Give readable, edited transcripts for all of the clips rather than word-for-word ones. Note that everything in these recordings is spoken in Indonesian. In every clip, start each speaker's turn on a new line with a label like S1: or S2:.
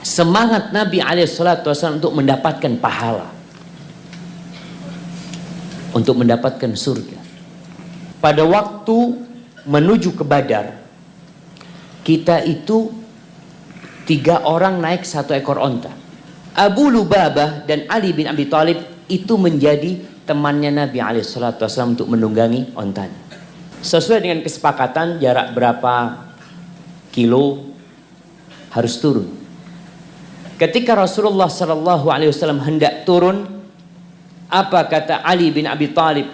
S1: semangat Nabi SAW untuk mendapatkan pahala, untuk mendapatkan surga. Pada waktu menuju ke Badar, kita itu 3 orang naik 1 ekor onta. Abu Lubabah dan Ali bin Abi Thalib itu menjadi temannya Nabi SAW untuk menunggangi ontanya. Sesuai dengan kesepakatan jarak berapa kilo harus turun. Ketika Rasulullah SAW hendak turun, apa kata Ali bin Abi Thalib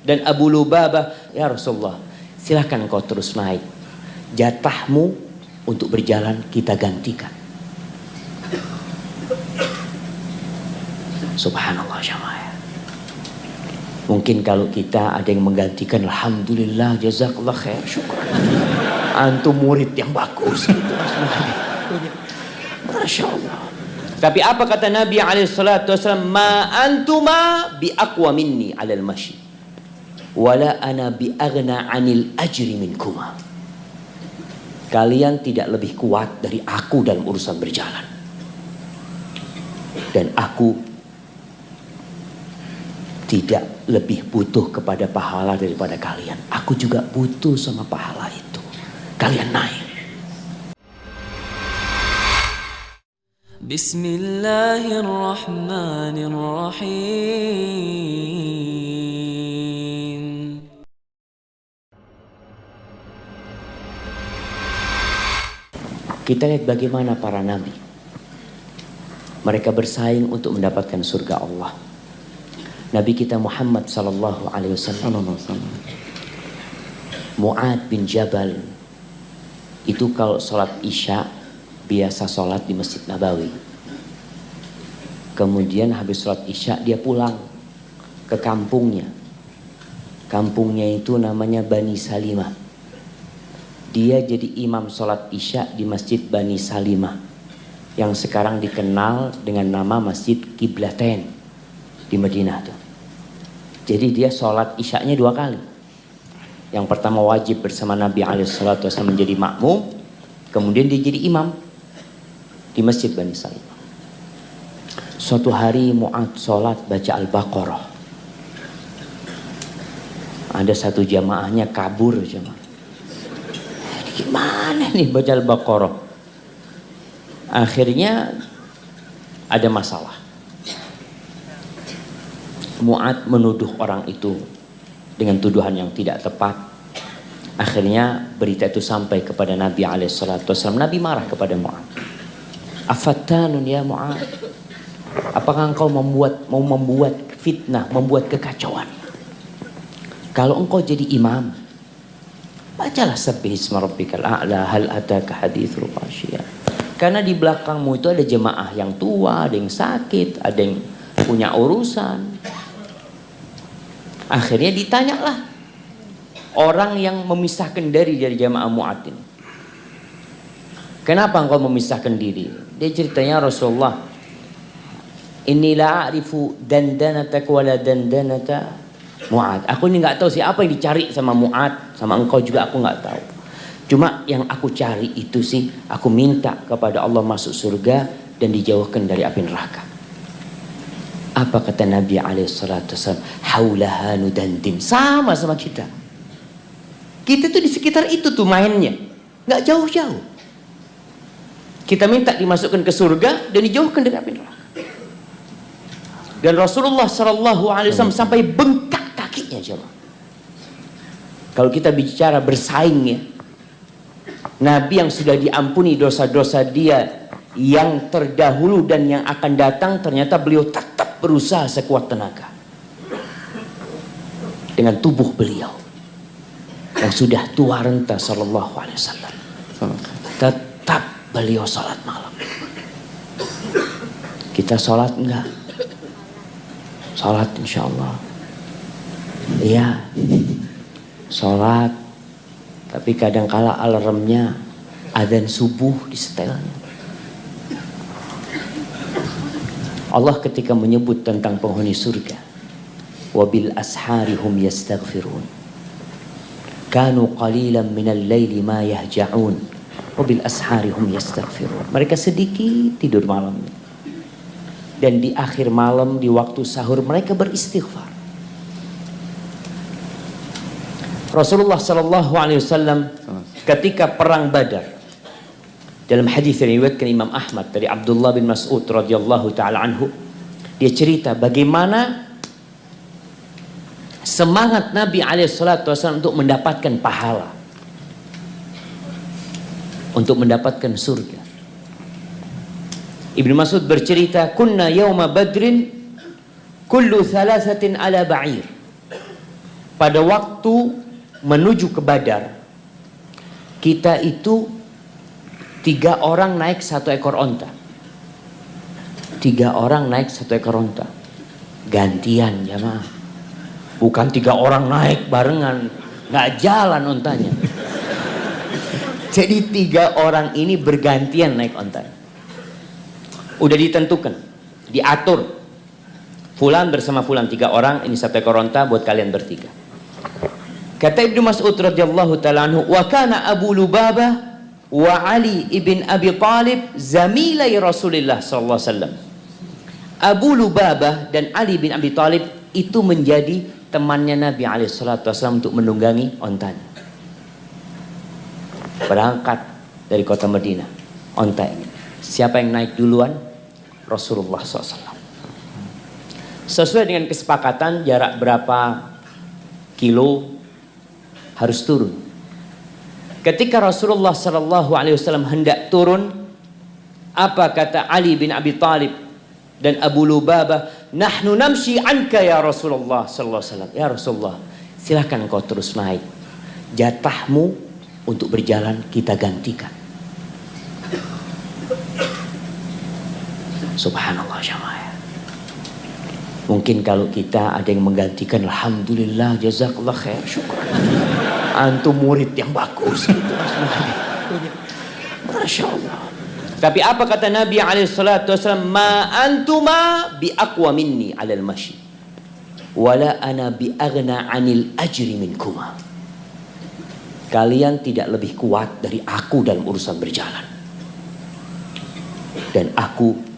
S1: dan Abu Lubabah? Ya Rasulullah, silahkan kau terus naik. Jatahmu untuk berjalan kita gantikan. Subhanallah jamaah. Mungkin kalau kita ada yang menggantikan, alhamdulillah, jazakallah khair, syukur. Antum murid yang bagus gitu. Masya Allah. Tapi apa kata Nabi SAW? Ma antuma bi aqwa minni alal mashi, wala ana bi aghna anil ajri minkuma. Kalian tidak lebih kuat dari aku dalam urusan berjalan, dan aku tidak lebih butuh kepada pahala daripada kalian. Aku juga butuh sama pahala itu. Kalian naik.
S2: Bismillahirrahmanirrahim.
S1: Kita lihat bagaimana para nabi. Mereka bersaing untuk mendapatkan surga Allah. Nabi kita Muhammad sallallahu alaihi wasallam, Mu'ad bin Jabal itu kalau sholat isya biasa sholat di Masjid Nabawi. Kemudian habis sholat isya dia pulang ke kampungnya. Kampungnya itu namanya Bani Salimah. Dia jadi imam sholat isya di Masjid Bani Salimah yang sekarang dikenal dengan nama Masjid Qiblatain di Madinah tuh. Jadi dia sholat isyanya 2 kali. Yang pertama wajib bersama Nabi SAW menjadi makmum, kemudian dia jadi imam di Masjid Bani Salimah. Suatu hari Mu'ad sholat baca Al-Baqarah. Ada satu jamaahnya kabur jamaah. Gimana nih baca Al-Baqarah? Akhirnya ada masalah. Mu'ad menuduh orang itu dengan tuduhan yang tidak tepat. Akhirnya berita itu sampai kepada Nabi SAW. Nabi marah kepada Mu'ad. Afattanun ya Mu'ad, apakah engkau mau membuat fitnah, membuat kekacauan? Kalau engkau jadi imam, bacalah sabbihisma rabbikal a'la, hal ataka haditsul ghasyiyah. Karena di belakangmu itu ada jemaah yang tua, ada yang sakit, ada yang punya urusan. Akhirnya ditanyalah orang yang memisahkan diri dari jamaah Mu'ad ini. Kenapa engkau memisahkan diri? Dia ceritanya, Rasulullah, inni la a'rifu dandanataka wala dandanata Mu'ad. Aku ini nggak tahu siapa yang dicari sama Mu'ad, sama engkau juga aku nggak tahu. Cuma yang aku cari itu sih, aku minta kepada Allah masuk surga dan dijauhkan dari api neraka. Apa kata Nabi SAW? Haulaha nudandim. Sama kita. Kita tuh di sekitar itu tuh mainnya. Nggak jauh-jauh. Kita minta dimasukkan ke surga dan dijauhkan dari api neraka. Dan Rasulullah SAW sampai bengkak kakinya coba. Kalau kita bicara bersaing ya, Nabi yang sudah diampuni dosa-dosa dia yang terdahulu dan yang akan datang, ternyata beliau tetap berusaha sekuat tenaga dengan tubuh beliau yang sudah tua renta sallallahu alaihi wasallam. Tetap beliau salat malam. Kita salat enggak? Salat insyaallah. Iya. Salat. Tapi kadangkala alarmnya adzan subuh di setelnya. Allah ketika menyebut tentang penghuni surga, wabil ashari hum yastaghfirun, kanu qalilan minal laili ma yahja'un, wabil ashari hum yastaghfirun. Mereka sedikit tidur malam, dan di akhir malam di waktu sahur mereka beristighfar. Rasulullah sallallahu alaihi wasallam ketika perang Badar, dalam hadis yang diriwayatkan Imam Ahmad dari Abdullah bin Mas'ud radhiyallahu taala anhu, dia cerita bagaimana semangat Nabi alaihi salatu wasallam untuk mendapatkan pahala, untuk mendapatkan surga. Ibnu Mas'ud bercerita, kunna yawma badrin kullu thalathatin ala ba'ir. Pada waktu menuju ke Badar, kita itu 3 orang naik 1 ekor onta. 3 orang naik 1 ekor onta. Gantian jamaah. Bukan 3 orang naik barengan, nggak jalan ontanya. Jadi 3 orang ini bergantian naik onta. Udah ditentukan, diatur. Fulan bersama fulan, 3 orang, ini 1 ekor onta buat kalian bertiga. Kata Ibnu Mas'ud radhiyallahu ta'ala anhu, wa kana Abu Lubabah wa Ali ibn Abi Talib zamilai Rasulullah sallallahu alaihi wasallam. Abu Lubabah dan Ali bin Abi Talib itu menjadi temannya Nabi alaihi salatu wasallam untuk menunggangi ontanya. Berangkat dari kota Madinah, onta ini. Siapa yang naik duluan? Rasulullah SAW. Sesuai dengan kesepakatan jarak berapa kilo harus turun. Ketika Rasulullah SAW hendak turun, apa kata Ali bin Abi Talib dan Abu Lubabah? Nahnu namshi anka ya Rasulullah SAW. Ya Rasulullah, silakan kau terus naik. Jatahmu untuk berjalan kita gantikan. Subhanallah jamaah. Mungkin kalau kita ada yang menggantikan, alhamdulillah, jazakallah khair, syukur. Antum murid yang bagus gitu. Masya Allah. Tapi apa kata Nabi SAW? Ma antuma bi aqwa minni alal mashi, wala ana bi aghna anil ajri minkuma. Kalian tidak lebih kuat dari aku dalam urusan berjalan, dan aku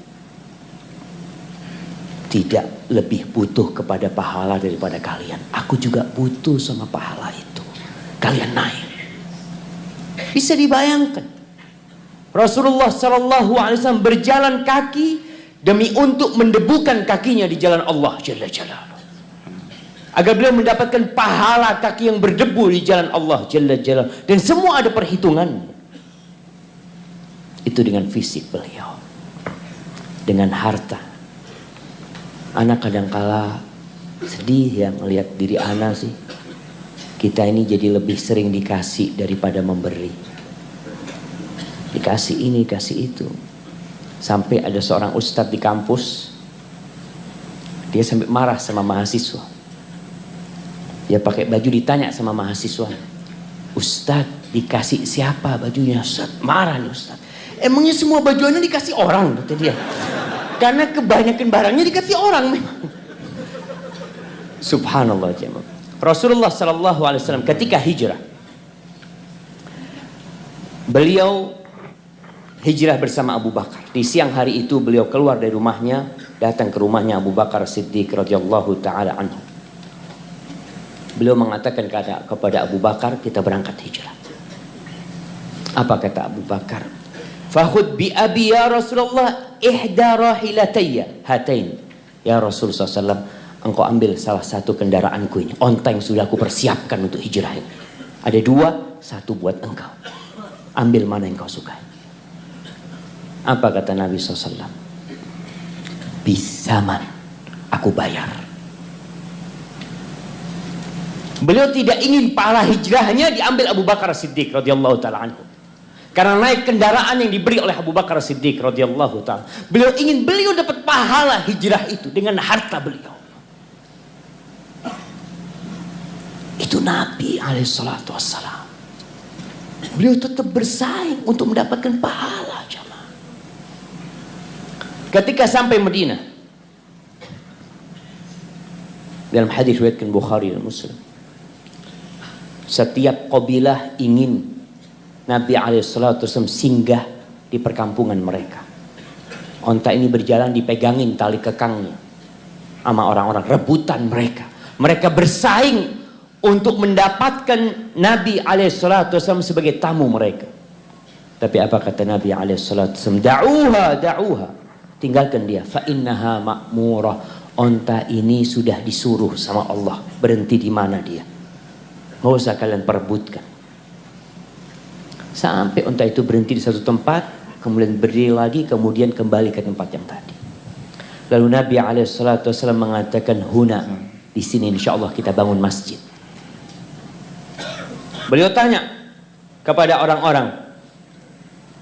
S1: tidak lebih butuh kepada pahala daripada kalian. Aku juga butuh sama pahala itu. Kalian naik. Bisa dibayangkan, Rasulullah SAW berjalan kaki demi untuk mendebukan kakinya di jalan Allah Jalla Jalaluhu, agar beliau mendapatkan pahala kaki yang berdebu di jalan Allah Jalla Jalaluhu. Dan semua ada perhitungan. Itu dengan fisik beliau, dengan harta. Anak kadangkala sedih ya melihat diri anak sih. Kita ini jadi lebih sering dikasih daripada memberi. Dikasih ini, dikasih itu. Sampai ada seorang ustadz di kampus, dia sampai marah sama mahasiswa. Dia pakai baju, ditanya sama mahasiswa, Ustadz, dikasih siapa bajunya? Ustadz, marah nih Ustadz. Emangnya semua bajunya dikasih orang? Kata dia. Karena kebanyakan barangnya dikasih orang memang. Subhanallah jemaah. Rasulullah SAW ketika hijrah, beliau hijrah bersama Abu Bakar. Di siang hari itu beliau keluar dari rumahnya, datang ke rumahnya Abu Bakar Siddiq radhiyallahu taala anhu. Beliau mengatakan kepada Abu Bakar, kita berangkat hijrah. Apa kata Abu Bakar? Fakhud bi abi ya Rasulullah ihda rahilatayya hatain. Ya Rasulullah SAW, engkau ambil salah satu kendaraanku ini, onta yang sudah aku persiapkan untuk hijrah ini. Ada 2, 1 buat engkau. Ambil mana yang kau sukai. Apa kata Nabi SAW? Bisaman, aku bayar. Beliau tidak ingin pahala hijrahnya diambil Abu Bakar Siddiq radhiyallahu taala anhu. Karena naik kendaraan yang diberi oleh Abu Bakar Siddiq radhiyallahu taala. Beliau ingin beliau dapat pahala hijrah itu dengan harta beliau. Itu Nabi alaihi salatu wassalam. Beliau tetap bersaing untuk mendapatkan pahala jamaah. Ketika sampai Madinah, dalam hadis riwayat Bukhari dan Muslim, setiap kabilah ingin Nabi SAW singgah di perkampungan mereka. Onta ini berjalan dipegangin tali kekangnya sama orang-orang, rebutan mereka. Mereka bersaing untuk mendapatkan Nabi SAW sebagai tamu mereka. Tapi apa kata Nabi SAW? Da'uha, tinggalkan dia. Fa innaha ma'murah. Onta ini sudah disuruh sama Allah. Berhenti di mana dia. Nggak usah kalian perebutkan. Sampai onta itu berhenti di satu tempat, kemudian berdiri lagi, kemudian kembali ke tempat yang tadi. Lalu Nabi SAW mengatakan, huna, di sini insya Allah kita bangun masjid. Beliau tanya kepada orang-orang,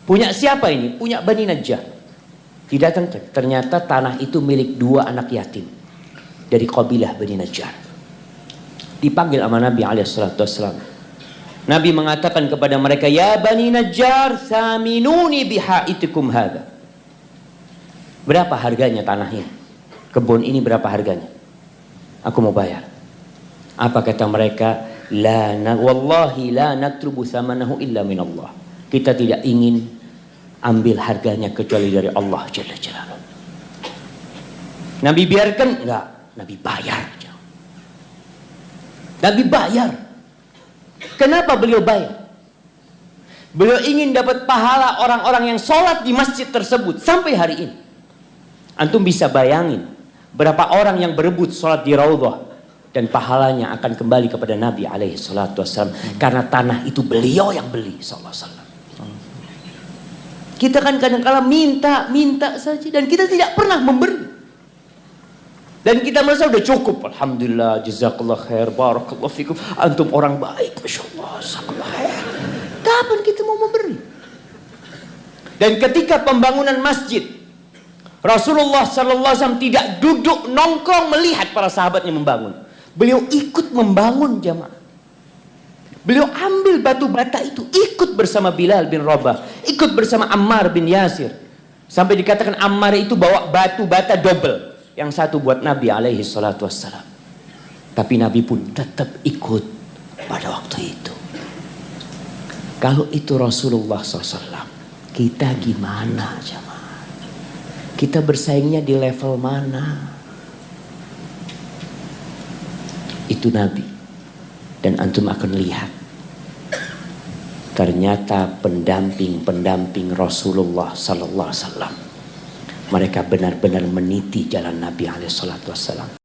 S1: punya siapa ini? Punya Bani Najjar. Didatangkan, ternyata tanah itu milik 2 anak yatim dari kabilah Bani Najjar. Dipanggil sama Nabi SAW. Nabi mengatakan kepada mereka, ya Bani Najjar, saminuni bihaitikum hadha. Berapa harganya tanah ini? Kebun ini berapa harganya? Aku mau bayar. Apa kata mereka? Wallahi la natrubu thamanahu illa min Allah. Kita tidak ingin ambil harganya kecuali dari Allah Jalla Jalaluhu. Nabi biarkan? Enggak. Nabi bayar. Nabi bayar. Kenapa beliau bayar? Beliau ingin dapat pahala orang-orang yang sholat di masjid tersebut sampai hari ini. Antum bisa bayangin berapa orang yang berebut sholat di Raudhah dan pahalanya akan kembali kepada Nabi SAW karena tanah itu beliau yang beli SAW. Kita kan kadang-kadang minta saja dan kita tidak pernah memberi. Dan kita merasa udah cukup. Alhamdulillah, jazakallah khair, barakallah fikum. Antum orang baik, masya Allah, jazakallah khair. Kapan kita mau memberi? Dan ketika pembangunan masjid, Rasulullah SAW tidak duduk nongkrong melihat para sahabatnya membangun. Beliau ikut membangun jamaah. Beliau ambil batu bata itu, ikut bersama Bilal bin Rabah, ikut bersama Ammar bin Yasir. Sampai dikatakan Ammar itu bawa batu bata double. Yang satu buat Nabi SAW. Tapi Nabi pun tetap ikut pada waktu itu. Kalau itu Rasulullah SAW, kita gimana jemaah? Kita bersaingnya di level mana? Itu Nabi. Dan antum akan lihat. Ternyata pendamping Rasulullah SAW, mereka benar-benar meniti jalan Nabi SAW.